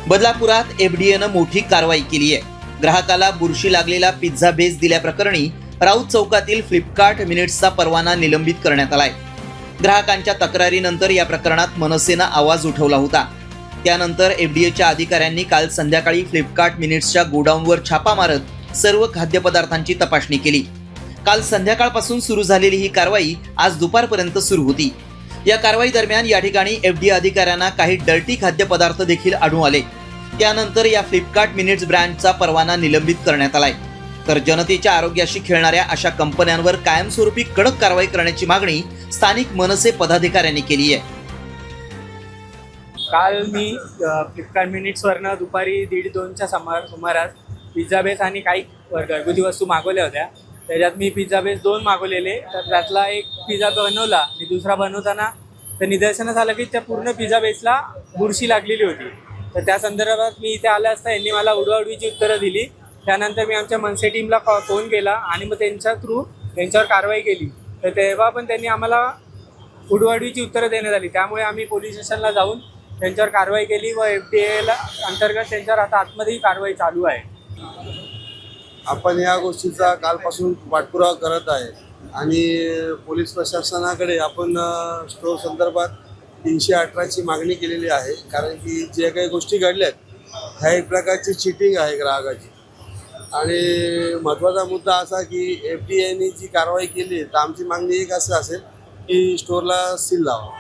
बदलापुरात एफडीएनं मोठी कारवाई केली आहे. ग्राहकाला बुरशी लागलेला पिझ्झा बेस दिल्याप्रकरणी राऊत चौकातील फ्लिपकार्ट मिनिट्सचा परवाना निलंबित करण्यात आलाय. ग्राहकांच्या तक्रारीनंतर या प्रकरणात मनसेनं आवाज उठवला होता. त्यानंतर एफडीएच्या अधिकाऱ्यांनी काल संध्याकाळी फ्लिपकार्ट मिनिट्सच्या गोडाऊनवर छापा मारत सर्व खाद्यपदार्थांची तपासणी केली. काल संध्याकाळपासून सुरू झालेली ही कारवाई आज दुपारपर्यंत सुरू होती. या कारवाई दरम्यान या ठिकाणी एफडीए अधिकाऱ्यांना काही डर्टी खाद्यपदार्थ देखील आढळून आले. त्यानंतर या फ्लिपकार्ट मिनिट्स ब्रँडचा परवाना निलंबित करण्यात आलाय. तर जनतेच्या आरोग्याशी खेळणाऱ्या अशा कंपन्यांवर कायमस्वरूपी कडक कारवाई करण्याची मागणी स्थानिक मनसे पदाधिकाऱ्यांनी केली आहे. काल मी फ्लिपकार्ट मिनिट्सवरनं दुपारी 1:30-2च्या सुमारास पिझ्झा बेस आणि काही घरगुती वस्तू मागवल्या होत्या. त्याच्यात मी पिझ्झा बेस 2 मागवलेले, तर त्यातला एक पिझ्झा बनवला आणि दुसरा बनवताना तर निदर्शनास आलं की त्या पूर्ण पिझ्झा बेसला बुरशी लागलेली होती. तर त्या संदर्भात मी इथे आलं असता यांनी मला उडवाउडवीची उत्तरं दिली. त्यानंतर मी आमच्या मनसे टीमला फोन केला आणि मग त्यांच्या थ्रू त्यांच्यावर कारवाई केली. तर तेव्हा पण त्यांनी आम्हाला उडवाउडवीची उत्तरं देण्यात आली. त्यामुळे आम्ही पोलीस स्टेशनला जाऊन त्यांच्यावर कारवाई केली व एफडीएला अंतर्गत त्यांच्यावर आता आतमध्येही कारवाई चालू आहे. आपण या गोष्टीचा कालपासून पाठपुरावा करत आहे आणि पोलीस प्रशासनाकडे आपण स्टोर संदर्भात 318ची मागणी केलेली आहे. कारण की जे काही गोष्टी घडल्यात ह्या एक प्रकारची चिटिंग आहे ग्राहकाची. आणि महत्त्वाचा मुद्दा असा की एफडीएने जी कारवाई केली तर आमची मागणी एक असं असेल की स्टोअरला सील लावा.